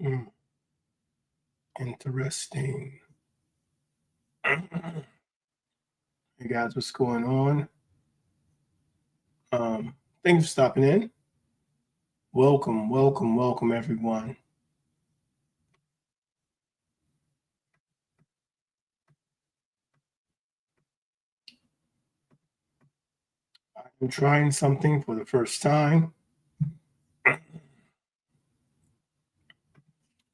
Mm, interesting. Hey guys, what's going on? Thanks for stopping in. Welcome, welcome, welcome, everyone. I'm trying something for the first time.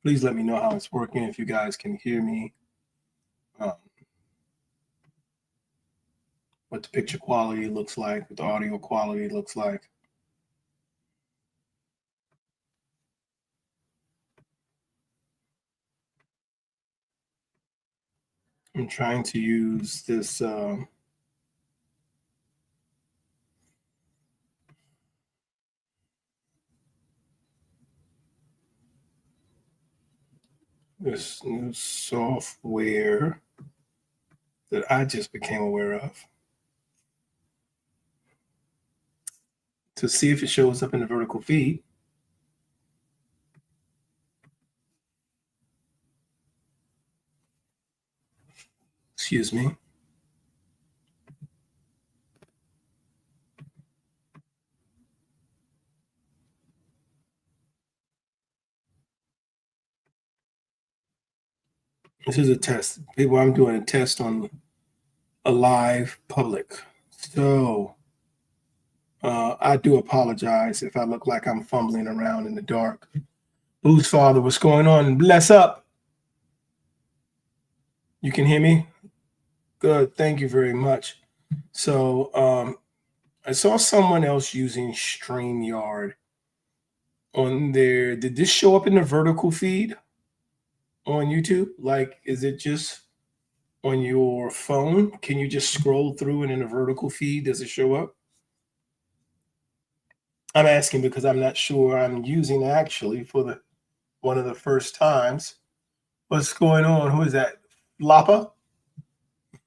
Please let me know how it's working if you guys can hear me. Um, what the picture quality looks like, what the audio quality looks like. I'm trying to use this new software that I just became aware of to see if it shows up in the vertical feed. Excuse me. This is a test. People, I'm doing a test on a live public. So I do apologize if I look like I'm fumbling around in the dark. Blues Father, what's going on? Bless up. You can hear me? Good. Thank you very much. So I saw someone else using StreamYard on there. Did this show up in the vertical feed on YouTube? Like, is it just on your phone? Can you just scroll through and in a vertical feed? Does it show up? I'm asking because I'm not sure I'm using actually for the one of the first times. What's going on? Who is that? Lapa?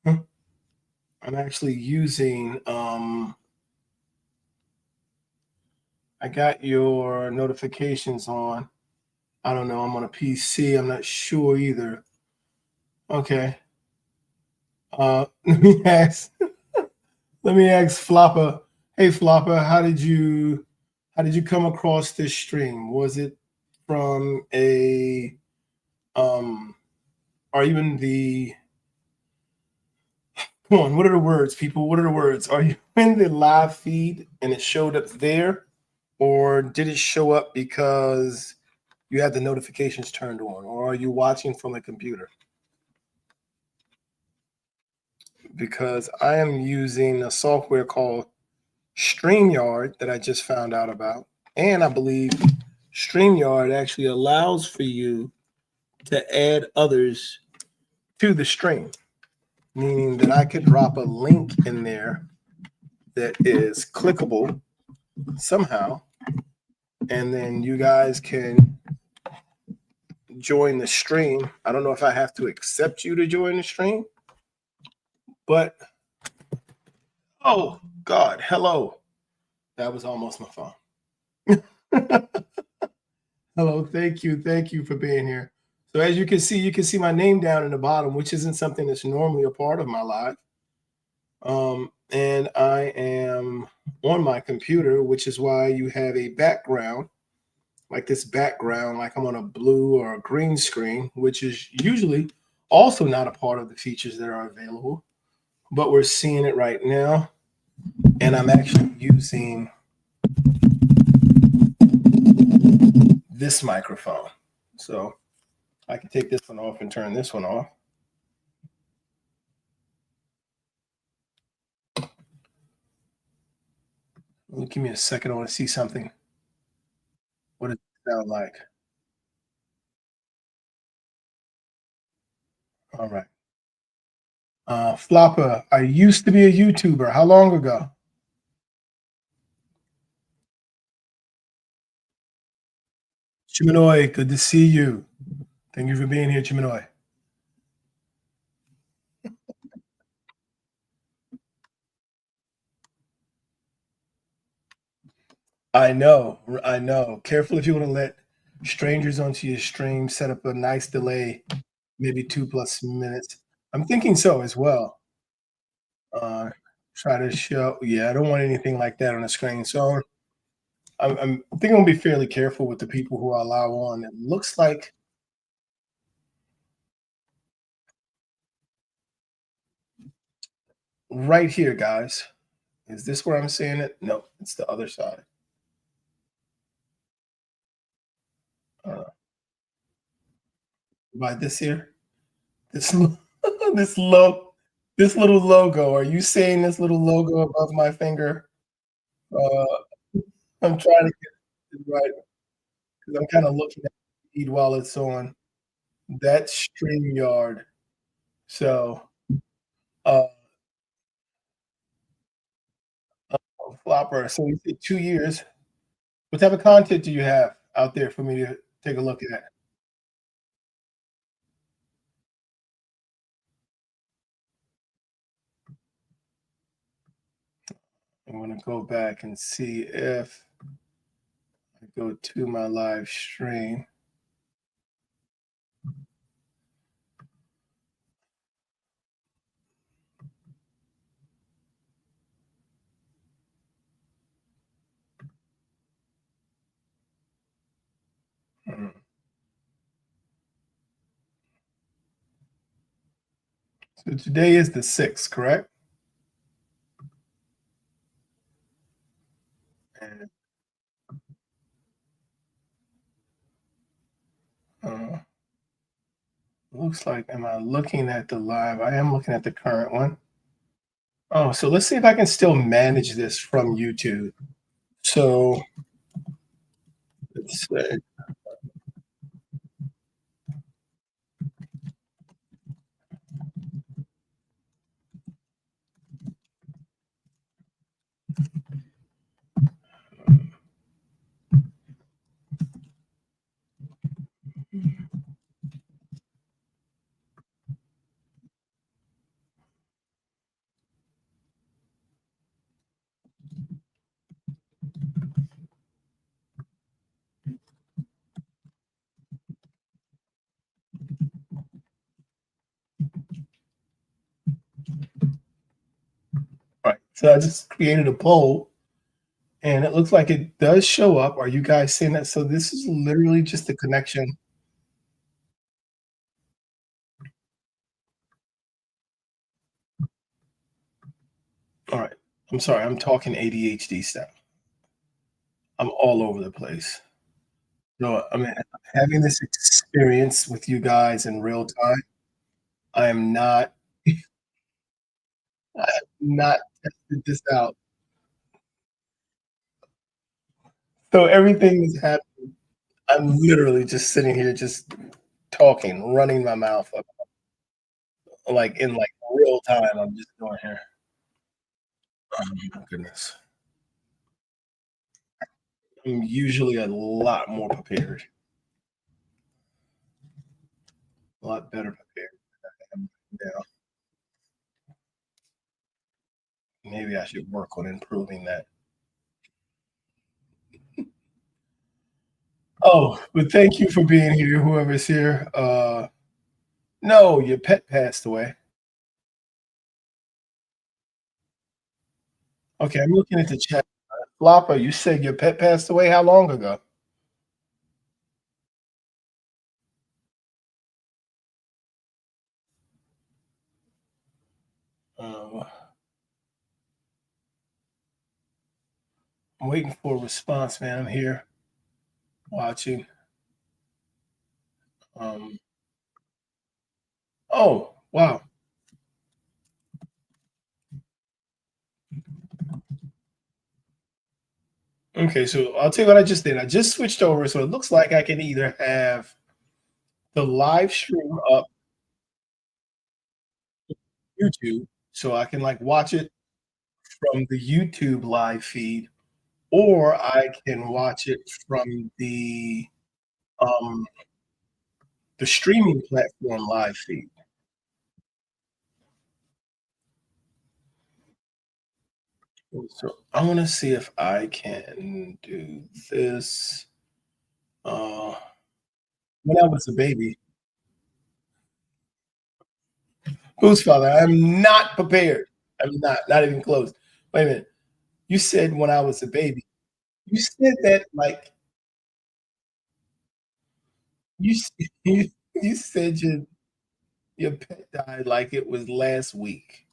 I'm actually using I got your notifications on. I don't know, I'm on a PC. I'm not sure either. Okay. Let me ask Flopper. Hey Flopper, how did you come across this stream? Was it from a or even the come on, what are the words, people? What are the words? Are you in the live feed and it showed up there? Or did it show up because you had the notifications turned on? Or are you watching from a computer? Because I am using a software called StreamYard that I just found out about. And I believe StreamYard actually allows for you to add others to the stream, meaning that I could drop a link in there that is clickable somehow, and then you guys can join the stream. I don't know if I have to accept you to join the stream, but oh God, hello. That was almost my phone. Hello, thank you for being here. So as you can see my name down in the bottom, which isn't something that's normally a part of my live. And I am on my computer, which is why you have a background, like this background, like I'm on a blue or a green screen, which is usually also not a part of the features that are available, but we're seeing it right now. And I'm actually using this microphone. So I can take this one off and turn this one off. Give me a second. I want to see something. What does it sound like? All right. Flopper, I used to be a YouTuber. How long ago? Chiminoy, good to see you. Thank you for being here, Chiminoy. I know, I know. Careful if you want to let strangers onto your stream, set up a nice delay, maybe 2 plus minutes. I'm thinking so as well. Uh, Try to show, yeah, I don't want anything like that on the screen. So I think I'm gonna be fairly careful with the people who I allow on. It looks like right here, guys. Is this where I'm seeing it? No, it's the other side. Uh, by this here, this this low, this little logo. Are you seeing this little logo above my finger? Uh, I'm trying to get it right because I'm kind of looking at the feed while it's on. That's StreamYard. So, uh, Flopper. So you said 2 years. What type of content do you have out there for me to take a look at? I'm gonna go back and see if I go to my live stream. Mhm. So today is the 6th, correct? And uh, looks like, am I looking at the live? I am looking at the current one. Oh, so let's see if I can still manage this from YouTube. So let's say, right. So I just created a poll and it looks like it does show up. Are you guys seeing that? So this is literally just the connection. All right. I'm sorry. I'm talking ADHD stuff. I'm all over the place. No, I mean, having this experience with you guys in real time, I am not I have not tested this out. So everything is happening. I'm literally just sitting here just talking, running my mouth up, like, in, like, real time, I'm just going here. Oh my goodness. I'm usually a lot more prepared, a lot better prepared than I am now. Maybe I should work on improving that. Oh, but thank you for being here, whoever's here. No, your pet passed away. Okay, I'm looking at the chat. Flopper, you said your pet passed away how long ago? Um, I'm waiting for a response, man. I'm here watching. Um, oh, wow. Okay, so I'll tell you what I just did. I just switched over, so it looks like I can either have the live stream up YouTube, so I can like watch it from the YouTube live feed, or I can watch it from um the streaming platform live feed. So I want to see if I can do this. when I was a baby. Whose father? I'm not prepared. I'm not even close. Wait a minute. You said when I was a baby. You said that like you s- you said your pet died like it was last week.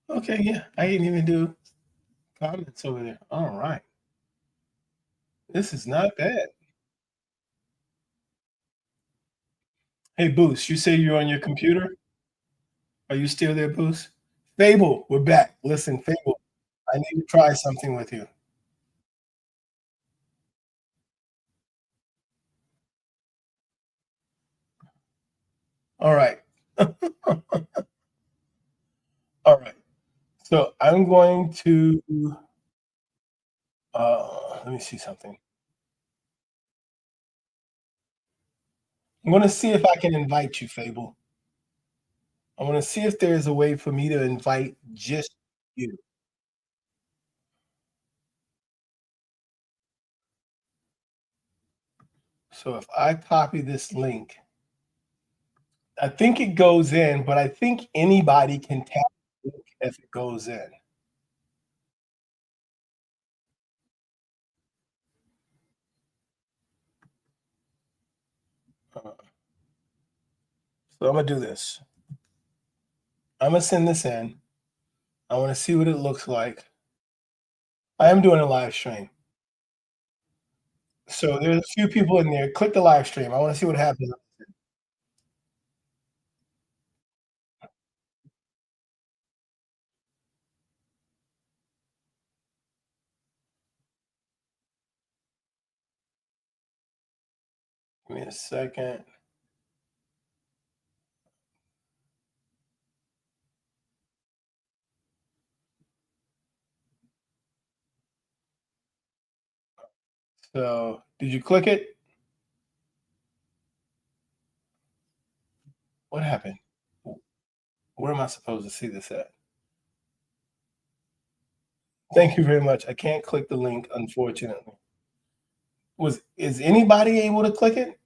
Okay, yeah. I didn't even do comments over there. All right. This is not bad. Hey Boost, you say you're on your computer? Are you still there, Boost? Fable, we're back. Listen, Fable, I need to try something with you. All right. All right. So I'm going to let me see something. I'm going to see if I can invite you, Fable. I want to see if there's a way for me to invite just you. So if I copy this link, I think it goes in, but I think anybody can tap the link if it goes in. Uh, so I'm gonna do this. I'm gonna send this in. I want to see what it looks like. I am doing a live stream. So there's a few people in there. Click the live stream. I want to see what happens. Give me a second. So did you click it? What happened? Where am I supposed to see this at? Thank you very much. I can't click the link, unfortunately. Is anybody able to click it?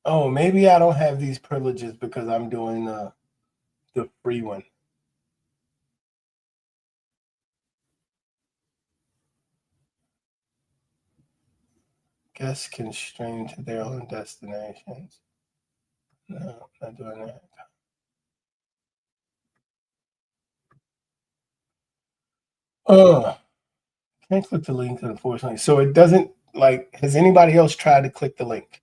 Oh, maybe I don't have these privileges because I'm doing the free one. Guests can stream to their own destinations. No, not doing that. Oh, can't click the link, unfortunately. So it doesn't like. Has anybody else tried to click the link?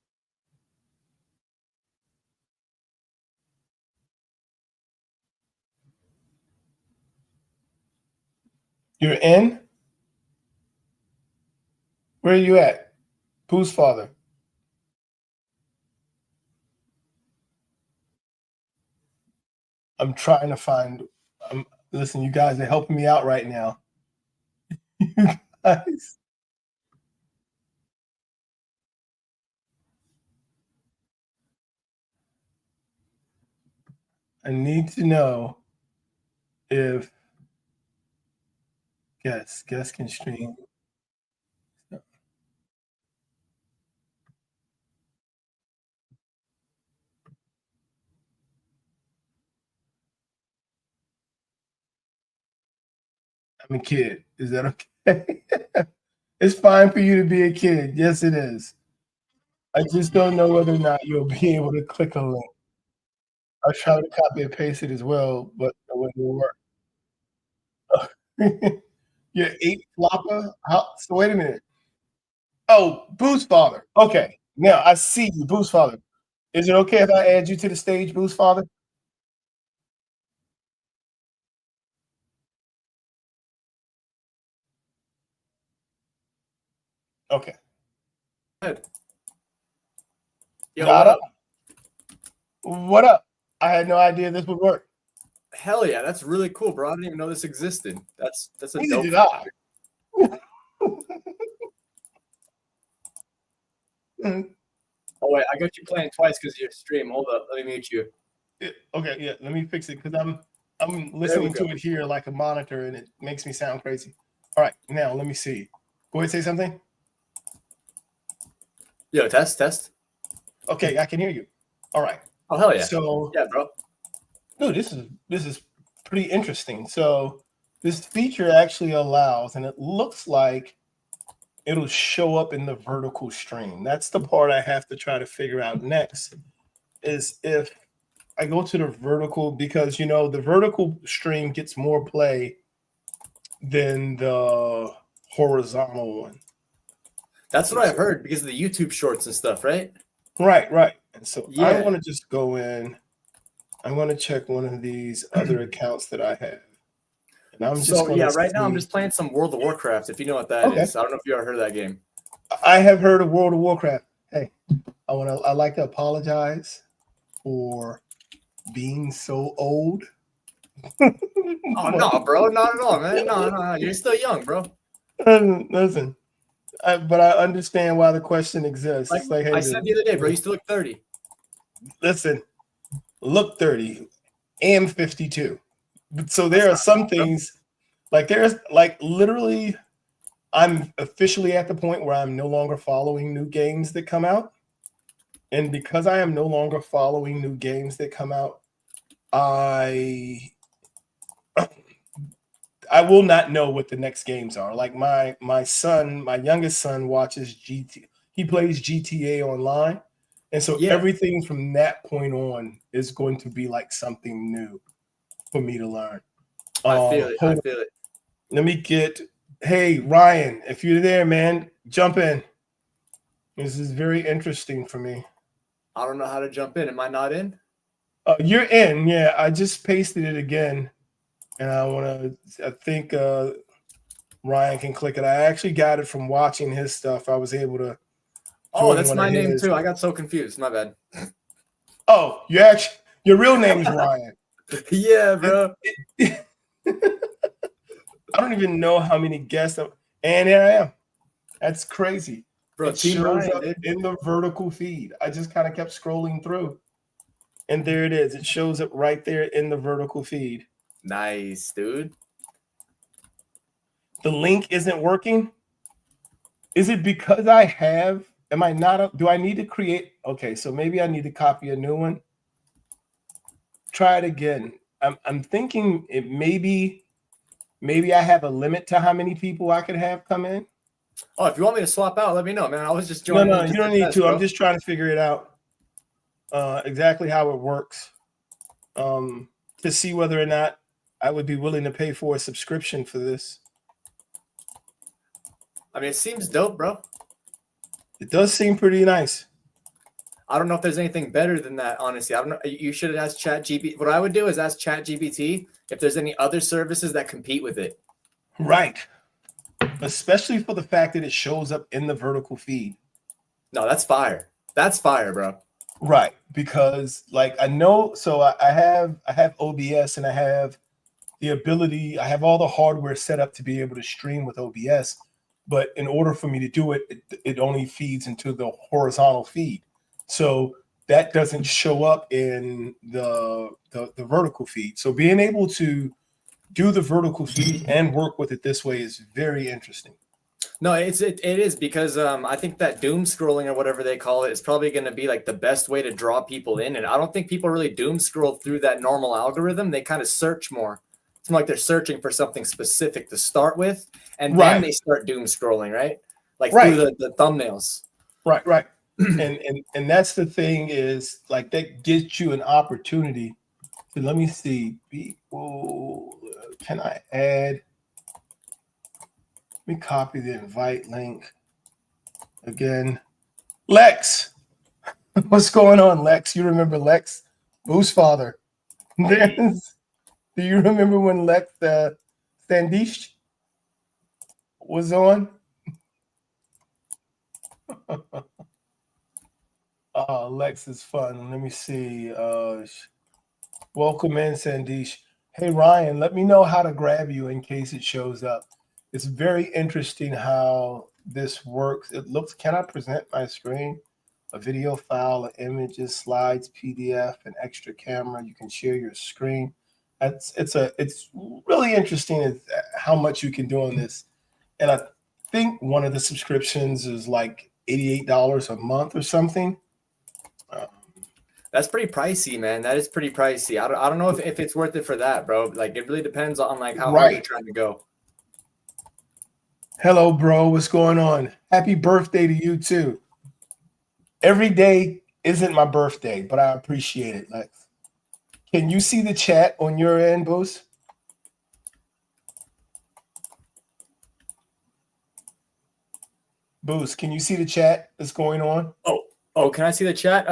You're in. Where are you at? Whose father? I'm trying to find. Listen, you guys are helping me out right now. You guys, I need to know if guests can stream. I'm a kid. Is that okay? It's fine for you to be a kid. Yes, it is. I just don't know whether or not you'll be able to click a link. I tried to copy and paste it as well, but it wouldn't work. Your 8 flopper? How so wait a minute. Oh, Boost Father. Okay. Now I see you, Boost Father. Is it okay if I add you to the stage, Boost Father? Okay. Good. Yo, what Nada. up? What up? I had no idea this would work. Hell yeah, that's really cool, bro. I didn't even know this existed. That's a Neither dope. did I. Oh wait, I got you playing twice because of your stream. Hold up, let me mute you. Okay, yeah, let me fix it because I'm we listening to go. it here like a monitor and it makes me sound crazy. All right, now let me see. Go ahead, say something. Yo, test. Okay, I can hear you. All right. Oh hell yeah. So Yeah, bro. dude, this is pretty interesting. So this feature actually allows, and it looks like it'll show up in the vertical stream. That's the part I have to try to figure out next. Is if I go to the vertical, because you know the vertical stream gets more play than the horizontal one. That's what I've heard because of the YouTube shorts and stuff, right? Right. And so I Yeah. want to just go in. I want to check one of these other accounts that I have. And I'm just So going yeah, to right now I'm see. just playing some World of Warcraft, if you know what that Okay. is. I don't know if you ever heard of that game. I have heard of World of Warcraft. Hey, I like to apologize for being so old. Oh no, bro, not at all, man. No, you're still young, bro. Listen, but I understand why the question exists. Like, It's like, hey, I said the other day, bro, you still look 30. Listen, look 30, am 52. So there are some things like there's like literally I'm officially at the point where I'm no longer following new games that come out. And because I am no longer following new games that come out, I will not know what the next games are. Like my son, my youngest son watches GT. He plays GTA online. And so everything from that point on is going to be like something new for me to learn. I feel it. Let me get, hey, Ryan, if you're there, man, jump in. This is very interesting for me. I don't know how to jump in. Am I not in? You're in. Yeah, I just pasted it again. And I think Ryan can click it. I actually got it from watching his stuff. I was able to. Oh, that's my name too. I got so confused. My bad. Oh, your real name's Ryan. Yeah, bro. I don't even know how many guests. And here I am. That's crazy. Bro, it shows Ryan, up in the vertical feed. I just kind of kept scrolling through. And there it is. It shows up right there in the vertical feed. Nice, dude. The link isn't working. Is it because I have? Am I not? Do I need to create? Okay, so maybe I need to copy a new one. Try it again. I'm thinking it maybe I have a limit to how many people I could have come in. Oh, if you want me to swap out, let me know, man. I was just joining. No, you don't need to. Bro. I'm just trying to figure it out exactly how it works to see whether or not I would be willing to pay for a subscription for this. I mean, it seems dope, bro. It does seem pretty nice. I don't know if there's anything better than that, honestly. I don't know. You should have asked ChatGPT. What I would do is ask ChatGPT if there's any other services that compete with it. Right. Especially for the fact that it shows up in the vertical feed. No, that's fire. That's fire, bro. Right. Because like I know, so I have OBS and I have the ability, I have all the hardware set up to be able to stream with OBS. But in order for me to do it, it only feeds into the horizontal feed. So that doesn't show up in the vertical feed. So being able to do the vertical feed and work with it this way is very interesting. No, it is because I think that doom scrolling or whatever they call it is probably going to be like the best way to draw people in. And I don't think people really doom scroll through that normal algorithm. They kind of search more. It's more like they're searching for something specific to start with, and then they start doom scrolling, right? Like through the thumbnails. Right. and that's the thing is like that gets you an opportunity to, let me see, people, can I add? Let me copy the invite link again. Lex, what's going on, Lex? You remember Lex, Boo's father? Do you remember when Lex Sandish was on? Lex is fun. Let me see. Welcome in, Sandish. Hey, Ryan, let me know how to grab you in case it shows up. It's very interesting how this works. It looks, can I present my screen? a video file, images, slides, PDF, an extra camera. You can share your screen. It's really interesting how much you can do on this. And I think one of the subscriptions is like $88 a month or something. That's pretty pricey, man. That is pretty pricey. I don't know if it's worth it for that, bro. Like it really depends on like how hard you're trying to go. Hello, bro. What's going on? Happy birthday to you too. Every day isn't my birthday, but I appreciate it. Like, can you see the chat on your end, Boost? Boost, can you see the chat that's going on? Oh, can I see the chat?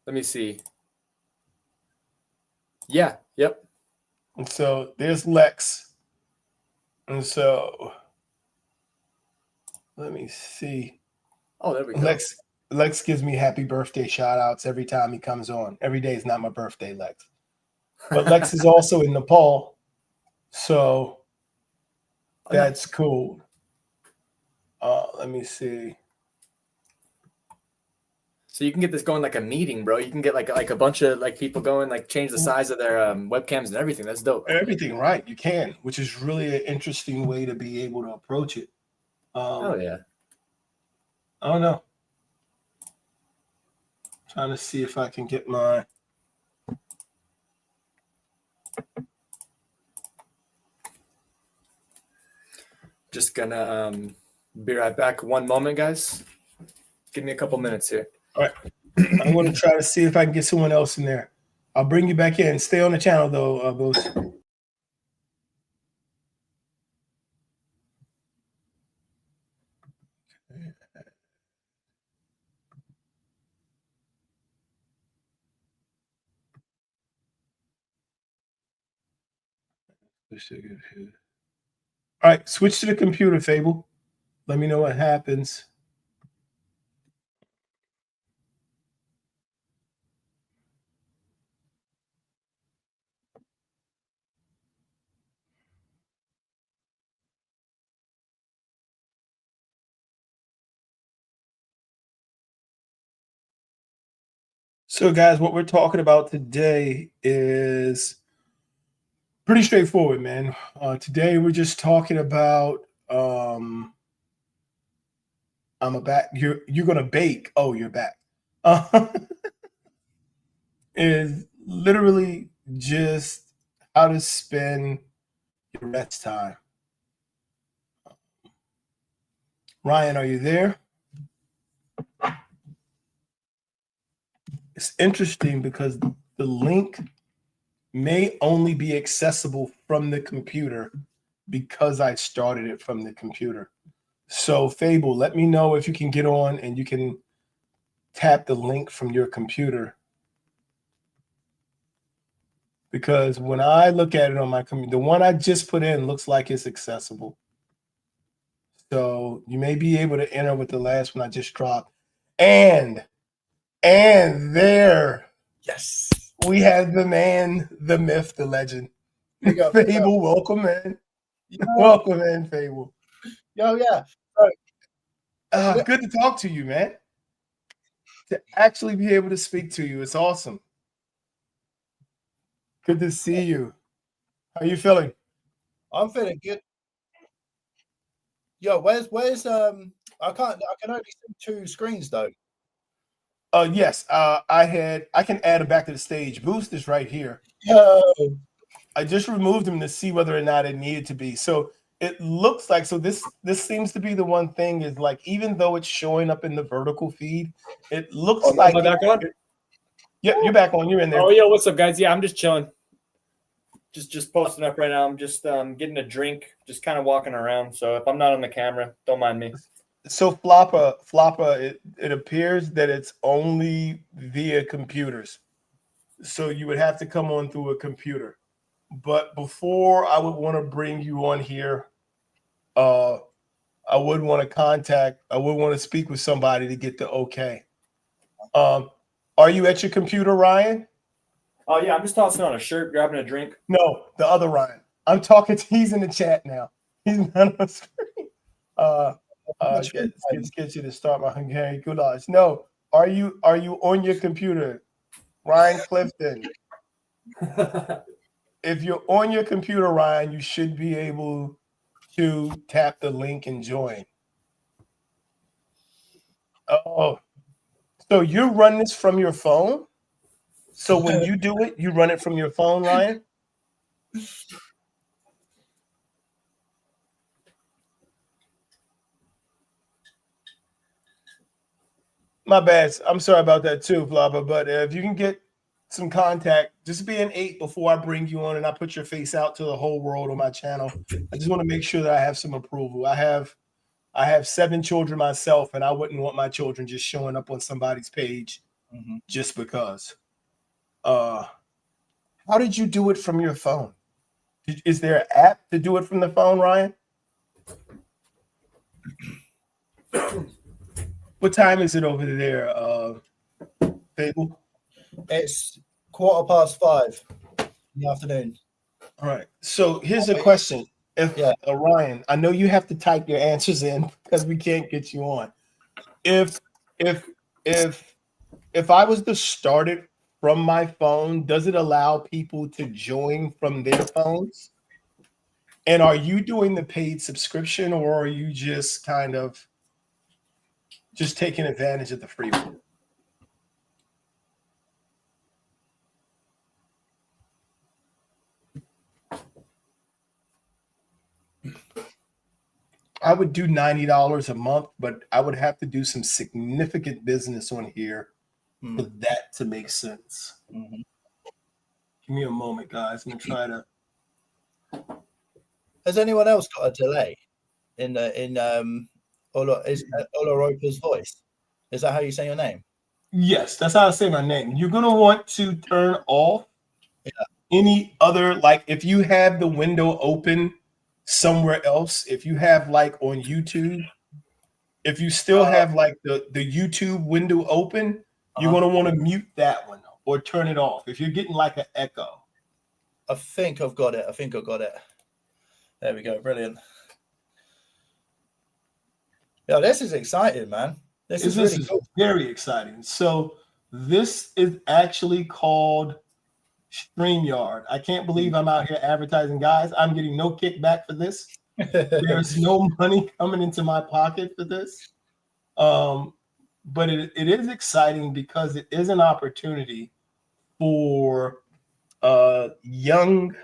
Let me see. Yeah, yep. And so there's Lex. And so let me see. Oh, there we go. Lex gives me happy birthday shout outs every time he comes on. Every day is not my birthday, Lex. But Lex is also in Nepal. So that's cool. Let me see. So you can get this going like a meeting, bro. You can get like a bunch of like people going, like change the size of their webcams and everything. That's dope. Everything, right? You can, which is really an interesting way to be able to approach it. Oh yeah. I don't know. Trying to see if I can get my. Just gonna be right back. One moment, guys. Give me a couple minutes here. All right. I'm going to try to see if I can get someone else in there. I'll bring you back in. Stay on the channel, though, Boost. All right, switch to the computer, Fable. Let me know what happens. So, guys, what we're talking about today is pretty straightforward, man. Today, we're just talking about I'm a back. You're gonna bake. Oh, you're back. Is literally just how to spend your rest time. Ryan, are you there? It's interesting because the link may only be accessible from the computer because I started it from the computer. So Fable, let me know if you can get on and you can tap the link from your computer. Because when I look at it on my computer, the one I just put in looks like it's accessible. So you may be able to enter with the last one I just dropped. And there, yes, we have the man, the myth, the legend. Fable, welcome in. Welcome in, Fable. Yeah. Good to talk to you, man. To actually be able to speak to you, it's awesome. Good to see you. How are you feeling? I'm feeling good. Yo, where's I can only see two screens though. Yes, I can add him back to the stage. Boost is right here. Yo. I just removed him to see whether or not it needed to be. So it looks like, so this seems to be the one thing is like, even though it's showing up in the vertical feed, it looks like. Am I back on? Yep, you're back on. You're in there. Oh, yo, what's up, guys? Yeah, I'm just chilling. Just posting up right now. I'm just getting a drink, just kind of walking around. So if I'm not on the camera, don't mind me. So Floppa, it appears that it's only via computers. So you would have to come on through a computer. But before I would want to bring you on here, I would want to speak with somebody to get the okay. Are you at your computer, Ryan? Oh yeah, I'm just tossing on a shirt, grabbing a drink. No, the other Ryan. I'm talking to, he's in the chat now. He's not on the screen. Get you to start my Hungarian goulash. No, are you on your computer, Ryan Clifton? If you're on your computer, Ryan, you should be able to tap the link and join. Oh, so you run this from your phone? So when you do it, you run it from your phone, Ryan? My bad. I'm sorry about that too, Flava. But if you can get some contact, just be an 8 before I bring you on and I put your face out to the whole world on my channel. I just want to make sure that I have some approval. I have 7 children myself, and I wouldn't want my children just showing up on somebody's page just because. How did you do it from your phone? Is there an app to do it from the phone, Ryan? What time is it over there, Fable? It's 5:15 in the afternoon. All right. So here's a question. If Ryan, I know you have to type your answers in because we can't get you on. If I was to start it from my phone, does it allow people to join from their phones? And are you doing the paid subscription, or are you just kind of just taking advantage of the free one? I would do $90 a month, but I would have to do some significant business on here for that to make sense. Give me a moment, guys. I'm gonna try to. Has anyone else got a delay in Oloropa's voice? Is that how you say your name? Yes, that's how I say my name. You're gonna want to turn off any other, like if you have the window open somewhere else, if you have like on YouTube, if you still have like the YouTube window open, you're gonna want to mute that one or turn it off if you're getting like an echo. I think I've got it. There we go. Brilliant. Yeah, this is exciting, man. This is really cool. Very exciting. So this is actually called StreamYard. I can't believe I'm out here advertising, guys. I'm getting no kickback for this. There's no money coming into my pocket for this. But it is exciting because it is an opportunity for young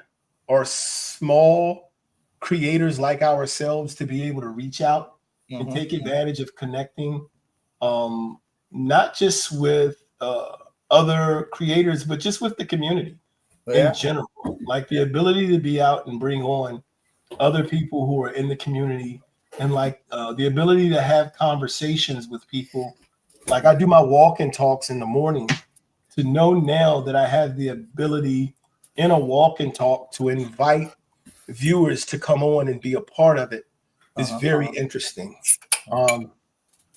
or small creators like ourselves to be able to reach out and take advantage of connecting, not just with other creators, but just with the community in general. Like the ability to be out and bring on other people who are in the community, and like the ability to have conversations with people. Like I do my walk-in talks in the morning, to know now that I have the ability in a walk-in talk to invite viewers to come on and be a part of it is very interesting.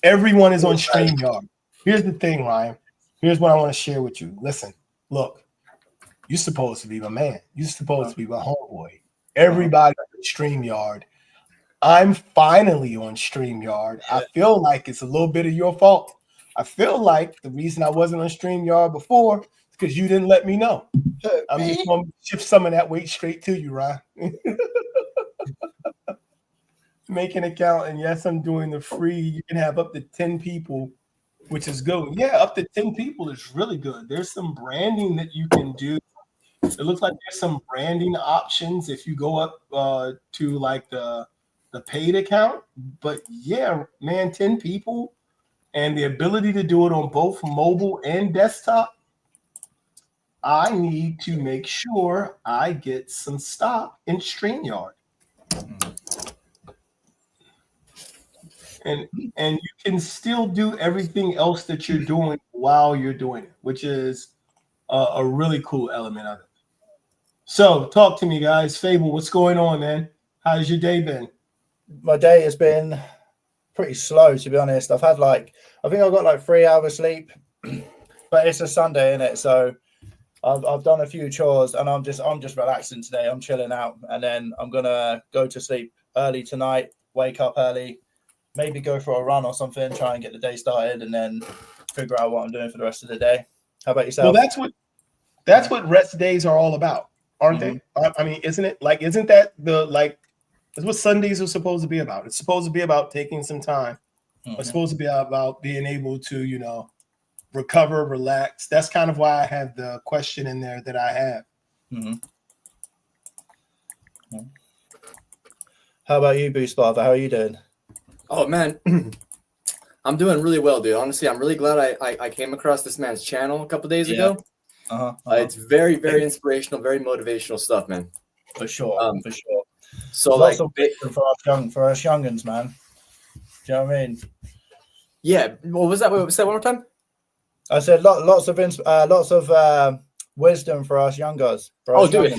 Everyone is on StreamYard. Here's the thing, Ryan. Here's what I want to share with you. Listen, look, you're supposed to be my man. You're supposed to be my homeboy. Everybody on StreamYard. I'm finally on StreamYard. I feel like it's a little bit of your fault. I feel like the reason I wasn't on StreamYard before is because you didn't let me know. I'm just going to shift some of that weight straight to you, Ryan. Make an account, and yes, I'm doing the free. You can have up to 10 people, which is good. Yeah, up to 10 people is really good. There's some branding that you can do. It looks like there's some branding options if you go up to like the paid account. But yeah, man, 10 people and the ability to do it on both mobile and desktop. I need to make sure I get some stock in StreamYard. And you can still do everything else that you're doing while you're doing it, which is a really cool element of it. So talk to me, guys. Fable, what's going on, man? How's your day been? My day has been pretty slow, to be honest. I think I've got like 3 hours sleep, but it's a Sunday, isn't it? So I've done a few chores, and I'm just relaxing today. I'm chilling out, and then I'm gonna go to sleep early tonight, wake up early, maybe go for a run or something, try and get the day started, and then figure out what I'm doing for the rest of the day. How about yourself? Well, that's what rest days are all about, aren't they? I mean, isn't it? Like, isn't that that's what Sundays are supposed to be about? It's supposed to be about taking some time. It's supposed to be about being able to, recover, relax. That's kind of why I have the question in there that I have. How about you, Boost Barber? How are you doing? Oh man, I'm doing really well, dude. Honestly, I'm really glad I came across this man's channel a couple days ago. It's very, very inspirational, very motivational stuff, man. For sure, for sure. So lots like of wisdom for us youngins, man. Do you know what I mean? Yeah. What was that? Wait, was that one more time? I said lots of wisdom for us young guys. Oh, dude,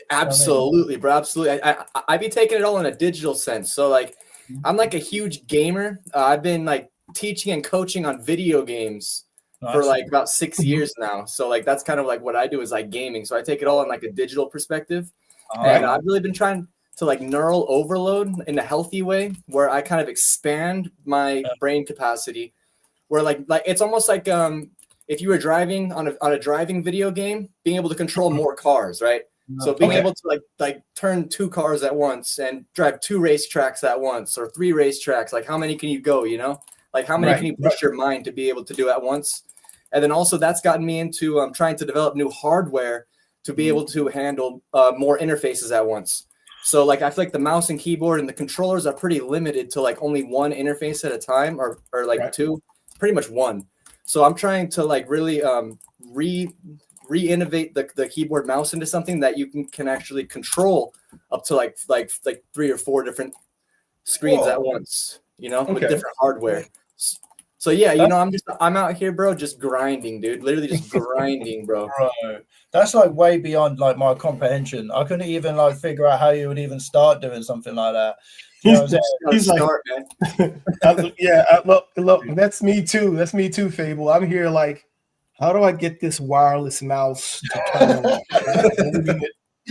absolutely, bro, absolutely. I be taking it all in a digital sense. So like, I'm like a huge gamer. I've been like teaching and coaching on video games for like about 6 years now. So like, that's kind of like what I do is like gaming. So I take it all in like a digital perspective, and I've really been trying to like neural overload in a healthy way, where I kind of expand my brain capacity. Where like it's almost like if you were driving on a driving video game, being able to control more cars, right? So being able to like turn 2 cars at once and drive 2 racetracks at once or 3 racetracks, like how many can you go, Like how many can you push your mind to be able to do at once? And then also that's gotten me into trying to develop new hardware to be able to handle more interfaces at once. So like I feel like the mouse and keyboard and the controllers are pretty limited to like only one interface at a time or like 2, pretty much 1. So I'm trying to like really re-innovate the keyboard mouse into something that you can actually control up to like 3 or 4 different screens at once, with different hardware. So yeah, I'm out here, bro, just grinding, dude. Literally just grinding, bro. That's like way beyond like my comprehension. I couldn't even like figure out how you would even start doing something like that. He's like, look, that's me too. That's me too, Fable. I'm here like, how do I get this wireless mouse to turn on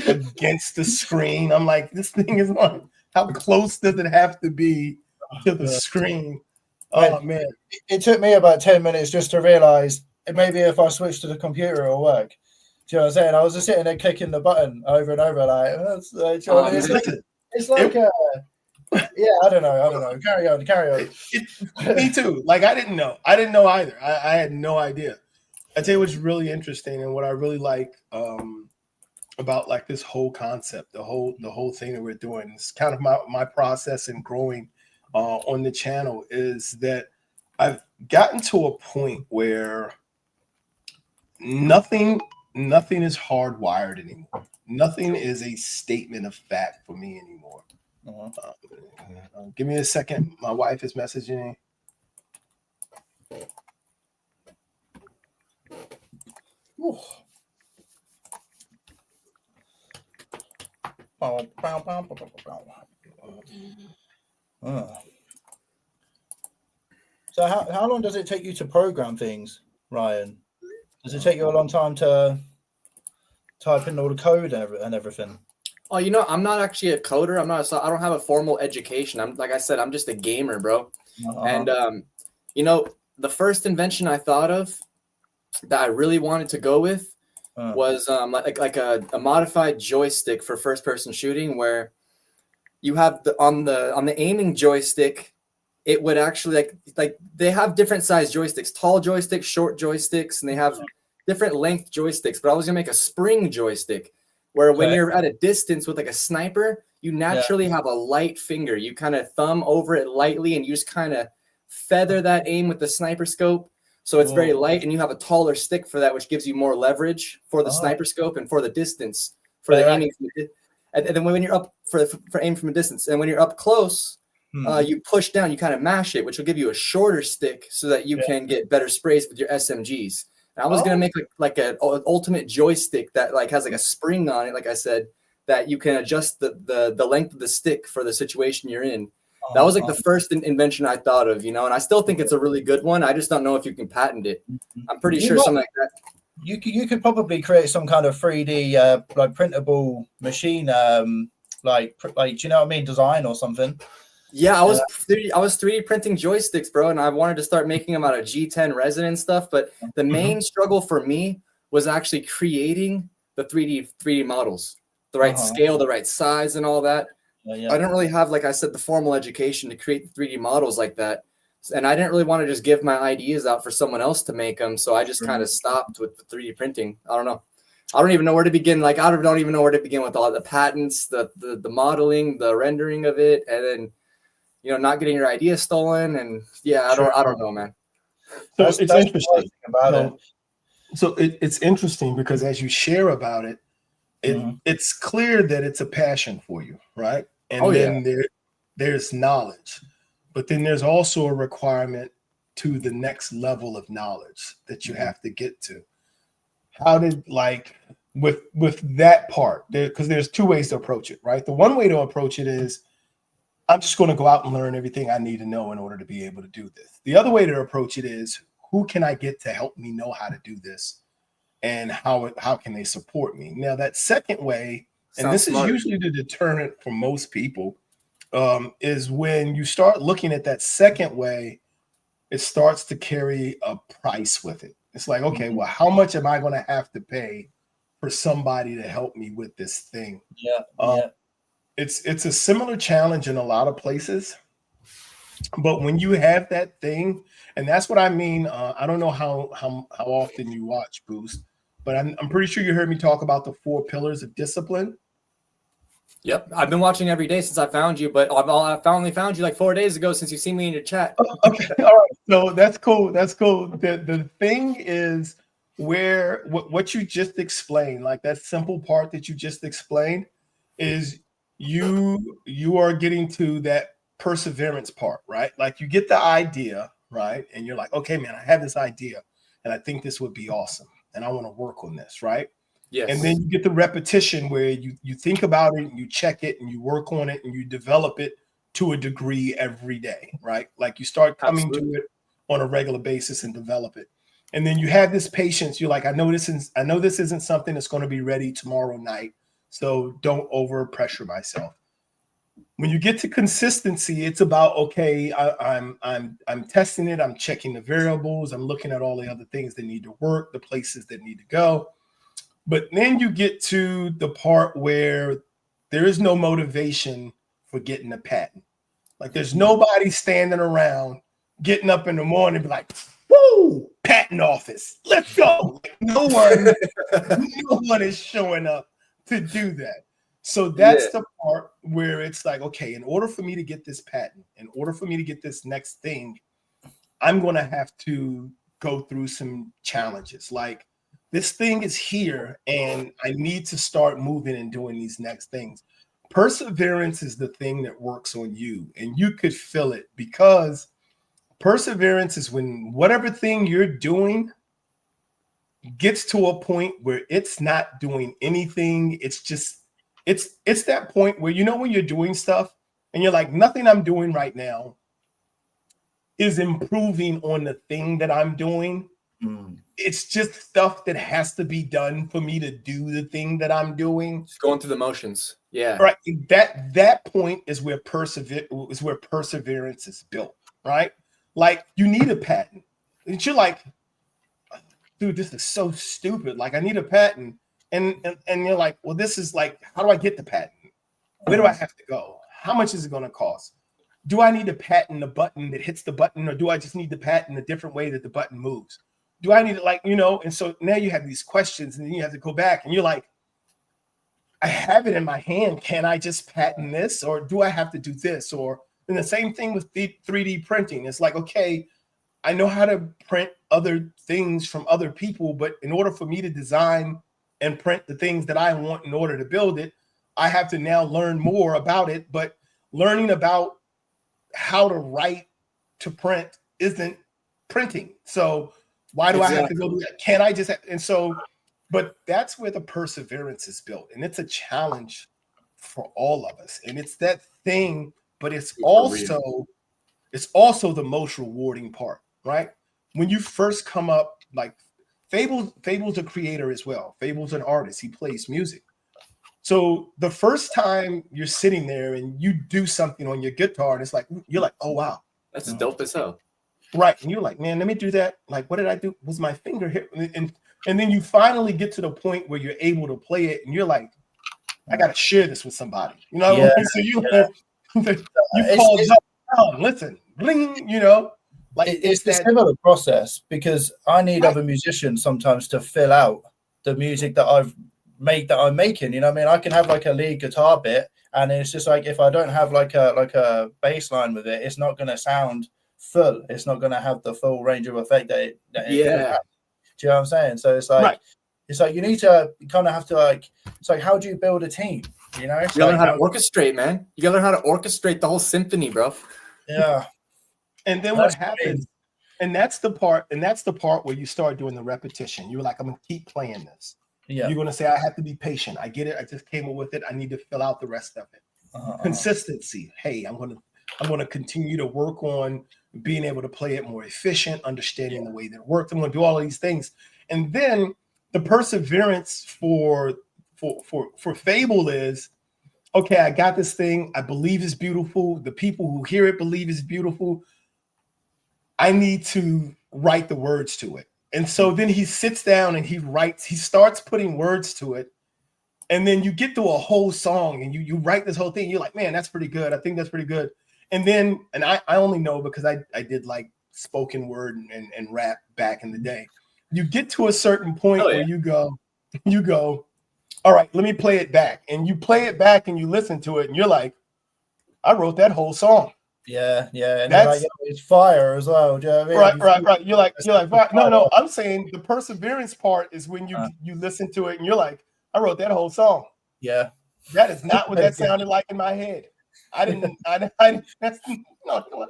against the screen? I'm like, this thing is on. How close does it have to be to the screen? Oh man, it took me about 10 minutes just to realize maybe if I switch to the computer it'll work. Do you know what I'm saying? I was just sitting there clicking the button over and over, like it's like yeah, I don't know. Carry on. Me too. Like I didn't know either. I had no idea. I tell you what's really interesting and what I really like about like this whole concept, the whole thing that we're doing. It's kind of my process in growing on the channel is that I've gotten to a point where nothing is hardwired anymore. Nothing is a statement of fact for me anymore. Give me a second. My wife is messaging. So how long does it take you to program things, Ryan? Does it take you a long time to type in all the code and everything? Oh, I'm not actually a coder. I don't have a formal education. Like I said, I'm just a gamer, bro. And the first invention I thought of that I really wanted to go with was like a modified joystick for first person shooting, where you have on the aiming joystick, it would actually like they have different size joysticks, tall joysticks, short joysticks, and they have different length joysticks. But I was gonna make a spring joystick where when you're at a distance with like a sniper, you naturally have a light finger. You kind of thumb over it lightly and you just kind of feather that aim with the sniper scope. So it's very light, and you have a taller stick for that, which gives you more leverage for the sniper scope and for the distance for the aiming. And then when you're up for aim from a distance, and when you're up close, you push down, you kind of mash it, which will give you a shorter stick so that you can get better sprays with your SMGs. And I was gonna make like an ultimate joystick that like has like a spring on it, like I said, that you can adjust the length of the stick for the situation you're in. That was like the first invention I thought of, and I still think it's a really good one. I just don't know if you can patent it. I'm pretty sure something like that. You could probably create some kind of 3D like printable machine, like do you know what I mean, design or something. Yeah, I was 3D printing joysticks, bro, and I wanted to start making them out of G10 resin and stuff. But the main struggle for me was actually creating the 3D models, the right scale, the right size, and all that. Yeah. I don't really have, like I said, the formal education to create the 3D models like that. And I didn't really want to just give my ideas out for someone else to make them. So I just kind of stopped with the 3D printing. I don't know. I don't even know where to begin. Like, I don't even know where to begin with all the patents, the modeling, the rendering of it, and then, you know, not getting your idea stolen. And yeah, I don't know, man. So That's it's the interesting worst thing about it. So it's interesting because as you share about it, it's clear that it's a passion for you, right? And then there's knowledge, but then there's also a requirement to the next level of knowledge that you have to get to. How did, like, with that part, because there's two ways to approach it, right? The one way to approach it is, I'm just going to go out and learn everything I need to know in order to be able to do this. The other way to approach it is, who can I get to help me know how to do this, and how can they support me? Now, that second way, and this is usually the deterrent for most people, is when you start looking at that second way, it starts to carry a price with it. It's like, okay, well, how much am I going to have to pay for somebody to help me with this thing? It's a similar challenge in a lot of places, but when you have that thing, and that's what I mean. I don't know how often you watch Boost, but I'm pretty sure you heard me talk about the 4 pillars of discipline. Yep, I've been watching every day since I found you, but I finally found you like 4 days ago since you seen me in your chat. Okay, all right, so that's cool. That's cool. The thing is, where what you just explained, like that simple part that you just explained, is you are getting to that perseverance part, right? Like, you get the idea, right? And you're like, okay, man, I have this idea and I think this would be awesome and I want to work on this, right? Yes. And then you get the repetition where you think about it and you check it and you work on it and you develop it to a degree every day, right? Like, you start coming to it on a regular basis and develop it. And then you have this patience. You're like, I know this isn't something that's going to be ready tomorrow night, so don't over pressure myself. When you get to consistency, it's about, okay, I'm testing it, I'm checking the variables, I'm looking at all the other things that need to work, the places that need to go. But then you get to the part where there is no motivation for getting a patent. Like, there's nobody standing around getting up in the morning and be like, woo, patent office, let's go. Like, no one is showing up to do that. So that's the part where it's like, okay, in order for me to get this patent, in order for me to get this next thing, I'm going to have to go through some challenges. Like, this thing is here and I need to start moving and doing these next things. Perseverance is the thing that works on you, and you could feel it, because perseverance is when whatever thing you're doing gets to a point where it's not doing anything. It's just, it's that point where, you know, when you're doing stuff and you're like, nothing I'm doing right now is improving on the thing that I'm doing. It's just stuff that has to be done for me to do the thing that I'm doing. Just going through the motions. Yeah. Right. That point is where perseverance is built, right? Like, you need a patent. And you're like, dude, this is so stupid. Like, I need a patent. And you're like, well, this is like, how do I get the patent? Where do I have to go? How much is it going to cost? Do I need to patent the button that hits the button, or do I just need to patent a different way that the button moves? Do I need to, like, you know? And so now you have these questions, and then you have to go back and you're like, I have it in my hand. Can I just patent this, or do I have to do this? Or, and the same thing with 3D printing. It's like, okay, I know how to print other things from other people, but in order for me to design and print the things that I want in order to build it, I have to now learn more about it. But learning about how to write to print isn't printing. So why do I have to go do that? Can I just and so, but that's where the perseverance is built. And it's a challenge for all of us. And it's that thing, but it's also the most rewarding part, right? When you first come up, like Fable's a creator as well. Fable's an artist. He plays music. So the first time you're sitting there and you do something on your guitar, and it's like you're like, oh wow, That's dope as hell. right? And you're like, man, let me do that. Like, what did I do? Was my finger hit? And then you finally get to the point where you're able to play it, and you're like, I got to share this with somebody. You know, Yeah. so you It's- call it's- John down, listen, bling, you know, like It's the that. similar process because I need Right. other musicians sometimes to fill out the music that I'm making. You know what I mean? I can have like a lead guitar bit, and it's just like if I don't have like a bass line with it, it's not going to sound full. It's not going to have the full range of effect that it could Yeah. have. Do you know what I'm saying? So it's like Right. it's like you need to kind of have to like. It's like how do you build a team? You know, it's You gotta like, learn how to orchestrate, man. You gotta learn how to orchestrate the whole symphony, bro. yeah. And then That's what happens, and that's the part where you start doing the repetition. You're like, I'm gonna keep playing this. Yeah. You're gonna say, I have to be patient. I get it. I just came up with it. I need to fill out the rest of it. Consistency. Hey, I'm gonna continue to work on being able to play it more efficient, understanding the way that it works. I'm gonna do all of these things, and then the perseverance for Fable is, okay, I got this thing. I believe it's beautiful. The people who hear it believe it's beautiful. I need to write the words to it. And so then he sits down and he starts putting words to it. And then you get through a whole song and you write this whole thing. You're like, man, that's pretty good. I think that's pretty good. And then, and I only know because I did like spoken word and rap back in the day. You get to a certain point where you go, all right, let me play it back. And you play it back and you listen to it and you're like, I wrote that whole song. Yeah, and That's like, it's fire as well. Do you know what I mean? right. You're like, no. I'm saying the perseverance part is when you listen to it and you're like, I wrote that whole song. Yeah, That is not what that sounded like in my head. That's no.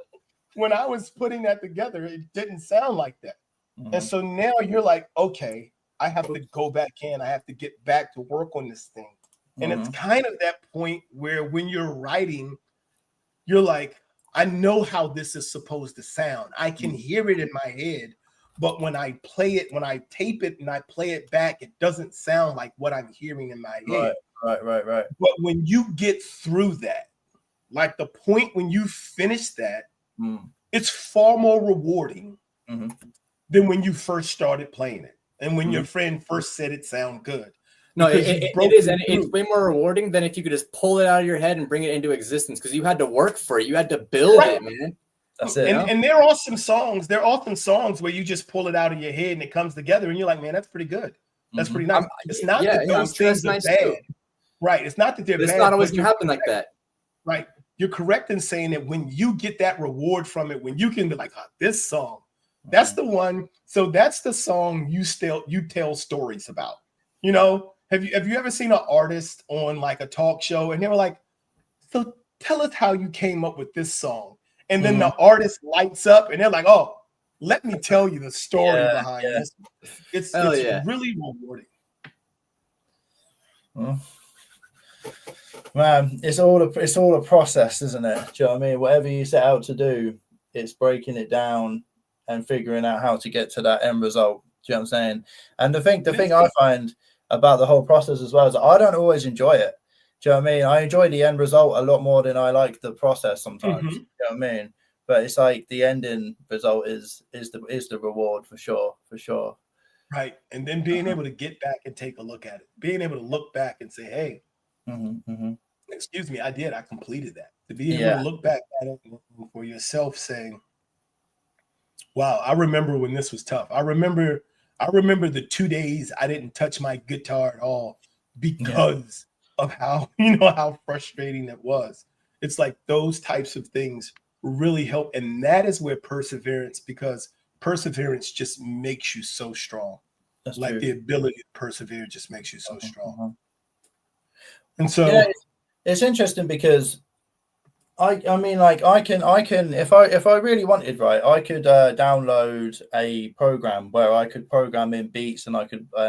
When I was putting that together, it didn't sound like that. Mhm. And so now you're like, okay, I have to go back in. I have to get back to work on this thing. And it's kind of that point where when you're writing, you're like, I know how this is supposed to sound. I can hear it in my head, but when I play it, when I tape it and I play it back, it doesn't sound like what I'm hearing in my head. Right. But when you get through that, like the point when you finish that, it's far more rewarding than when you first started playing it. And when your friend first said it sound good. No, Because it broke is, it and it's through. way more rewarding than if you could just pull it out of your head and bring it into existence because you had to work for it. You had to build it, man. That's it. And there are some songs, there are often songs where you just pull it out of your head and it comes together and you're like, man, that's pretty good. That's pretty nice. It's not that those things are bad. Right. It's not that they're It's bad. not always but gonna happen like that. Right. You're correct in saying that when you get that reward from it, when you can be like, oh, this song, that's the one. So that's the song you tell stories about. You know, have you ever seen an artist on like a talk show and they were like, so tell us how you came up with this song. And then the artist lights up and they're like, oh, let me tell you the story behind this. It's really rewarding. Man, it's all a process, isn't it? Do you know what I mean? Whatever you set out to do, it's breaking it down and figuring out how to get to that end result. Do you know what I'm saying? And the thing I find about the whole process as well is I don't always enjoy it. Do you know what I mean? I enjoy the end result a lot more than I like the process sometimes. Do you know what I mean? But it's like the ending result is the reward for sure. Right. And then being able to get back and take a look at it, being able to look back and say, hey, excuse me, I completed that. To be able to look back at it for yourself saying, wow, I remember when this was tough. I remember the 2 days I didn't touch my guitar at all because of how frustrating that was. It's like those types of things really help. And that is where perseverance just makes you so strong. That's like true. The ability to persevere just makes you so strong. And so it's interesting because I mean, like I can if I really wanted, right, I could download a program where I could program in beats and I could get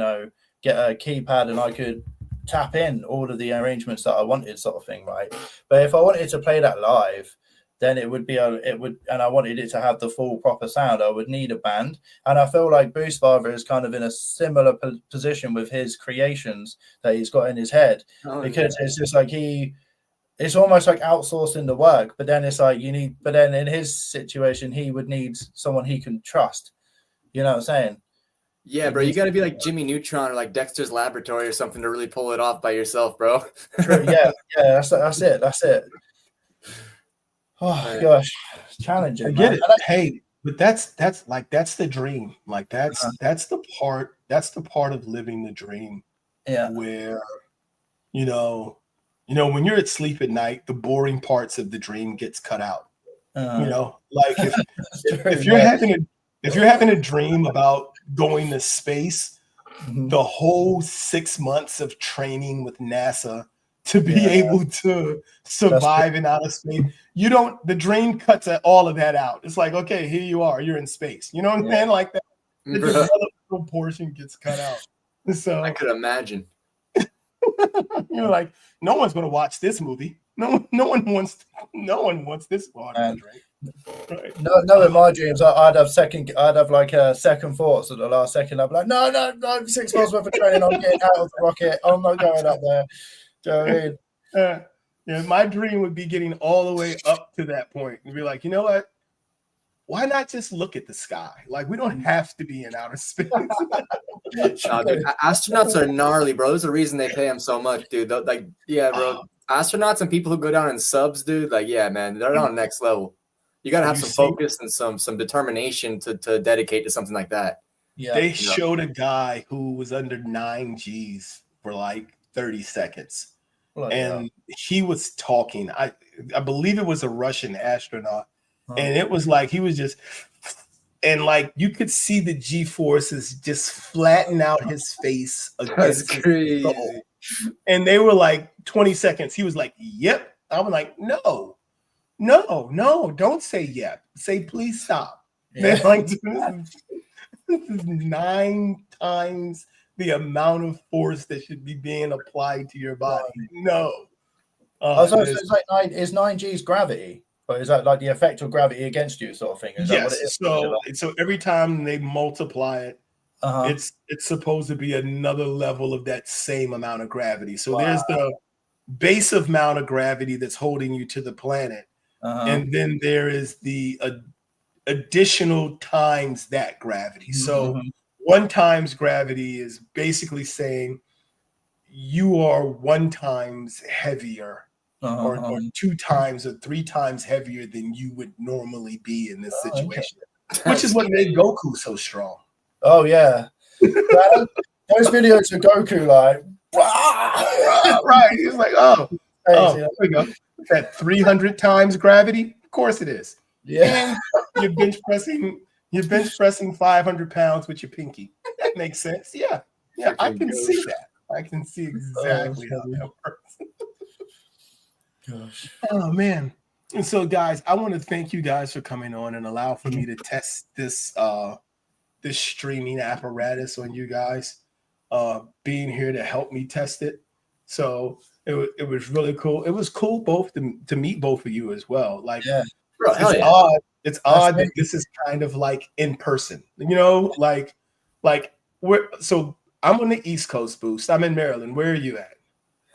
a keypad and I could tap in all of the arrangements that I wanted, sort of thing, right? But if I wanted to play that live, then it would be and I wanted it to have the full proper sound, I would need a band. And I feel like Boost Father is kind of in a similar position with his creations that he's got in his head, because it's just like it's almost like outsourcing the work, but then it's like but then in his situation, he would need someone he can trust. You know what I'm saying? Yeah, bro, you got to be like Jimmy Neutron or like Dexter's Laboratory or something to really pull it off by yourself, bro. True. Yeah, that's it. Oh gosh, it's challenging. I get man. it. Hey, but that's the dream. Like that's the part of living the dream. Yeah. Where, when you're asleep at night, the boring parts of the dream gets cut out. Like if you're having a dream about going to space, the whole 6 months of training with NASA to be able to survive in outer space, the dream cuts all of that out. It's like, okay, here you are, you're in space. You know what I'm saying? Like that, the little portion gets cut out. So I could imagine. You're like, no one's going to watch this movie. No one wants this part of the dream. Right. No, in my dreams, I'd have like second thoughts at the last second. I'd be like, no, 6 months worth of training. I'm getting out of the rocket. I'm not going up there. Do you know what I mean? Yeah, my dream would be getting all the way up to that point and be like, you know what? Why not just look at the sky? Like, we don't have to be in outer space. Dude, astronauts are gnarly, bro. There's a reason they pay them so much, dude. Like, yeah, bro. Astronauts and people who go down in subs, dude. Like, yeah, man, they're on the next level. You gotta have some focus and some determination to dedicate to something like that. Yeah, they showed a guy who was under 9 Gs for like 30 seconds, and he was talking. I believe it was a Russian astronaut, and it was like he was just, and like you could see the G forces just flatten out his face against his soul. And they were like 20 seconds. He was like, "Yep." I was like, "No, don't say yep. Say please stop." Yeah. They're like, this is 9 times the amount of force that should be being applied to your body. No. So it's like is 9 G's gravity? Or is that like the effect of gravity against you, sort of thing? Is yes. That what it is? So every time they multiply it, it's supposed to be another level of that same amount of gravity. So there's the base amount of gravity that's holding you to the planet, and then there is the additional times that gravity. So 1 times gravity is basically saying you are 1 times heavier. Or 2 times or 3 times heavier than you would normally be in this situation, which is what made Goku so strong. Oh yeah, those videos of Goku like, right? He's like, there we go. That 300 times gravity. Of course it is. Yeah, and you're bench pressing 500 pounds with your pinky. That makes sense. Yeah, I can see that. I can see exactly how that works. Gosh. Oh man. And so guys, I want to thank you guys for coming on and allow for me to test this this streaming apparatus on you guys, being here to help me test it. So it was really cool. It was cool both to meet both of you as well. Like it's odd that this is kind of like in person, like so I'm on the East Coast, Boost. I'm in Maryland. Where are you at?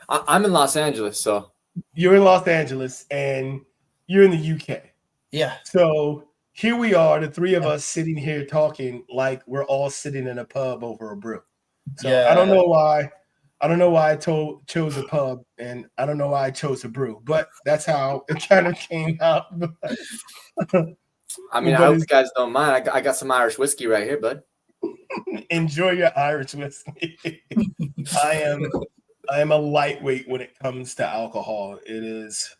I'm in Los Angeles, so you're in Los Angeles and you're in the UK. Yeah. So here we are, the 3 of us sitting here talking like we're all sitting in a pub over a brew. So I don't know why I chose a pub, and I don't know why I chose a brew, but that's how it kind of came out. I mean, I hope you guys don't mind. I got some Irish whiskey right here, bud. Enjoy your Irish whiskey. I am a lightweight when it comes to alcohol. It's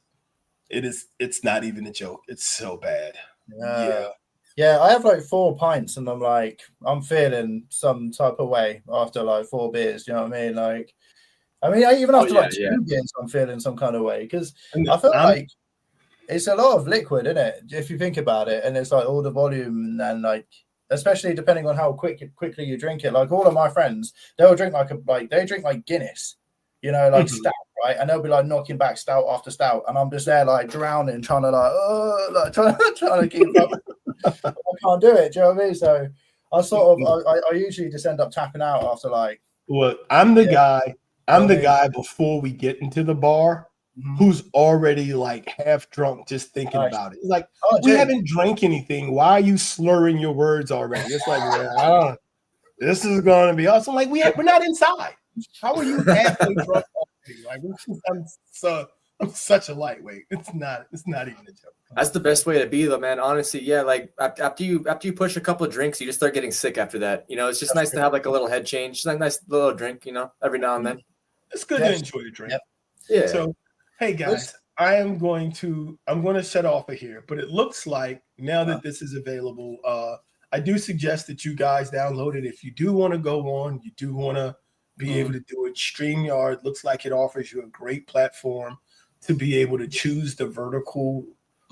not even a joke. It's so bad. Yeah, I have like 4 pints and I'm feeling some type of way after like 4 beers. You know what I mean? Even after 2 beers, I'm feeling some kind of way because I feel like it's a lot of liquid, isn't it? If you think about it, and it's like all the volume and like, especially depending on how quickly you drink it. Like all of my friends, they'll drink they drink like Guinness, like stout, right? And they'll be like knocking back stout after stout, and I'm just there like drowning, trying to trying to keep up. I can't do it. Do you know what I mean? So I usually just end up tapping out after like. Well, I'm the Yeah. guy. I'm the Okay. guy before we get into the bar who's already like half drunk just thinking Nice. about it. It's like, Oh, we gee. haven't drank anything. Why are you slurring your words already? It's like, yeah, I don't. This is going to be awesome. Like we're not inside. How are you halfway drunk already? Like I'm such a lightweight. It's not even a joke. That's the best way to be, though, man. Honestly, yeah. Like after you push a couple of drinks, you just start getting sick after that. You know, it's just nice to have like a little head change, just a nice little drink, you know, every now and then. It's good to enjoy a drink. Yep. Yeah. So, hey guys, I'm going to shut off of here, but it looks like now that this is available, I do suggest that you guys download it. If you do want to go on, you do want to be able to do it. StreamYard looks like it offers you a great platform to be able to choose the vertical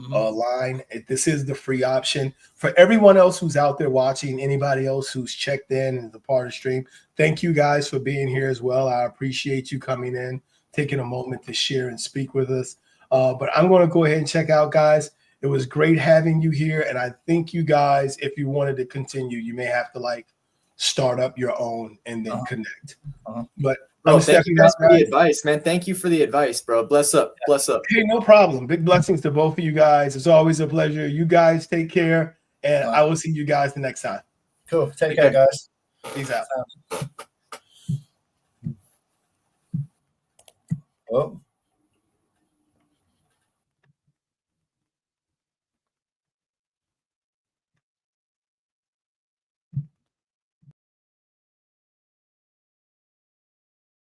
line. This is the free option. For everyone else who's out there watching, anybody else who's checked in and is a part of stream, thank you guys for being here as well. I appreciate you coming in, taking a moment to share and speak with us. But I'm going to go ahead and check out, guys. It was great having you here. And I think you guys, if you wanted to continue, you may have to like start up your own and then connect. But Bro, I'm thank stepping you guys out, for the guys. advice, man. Thank you for the advice, bro. Bless up. Bless up. Hey, no problem. Big blessings to both of you guys. It's always a pleasure. You guys take care, and I will see you guys the next time. Cool. Take care, guys. Peace out. Oh.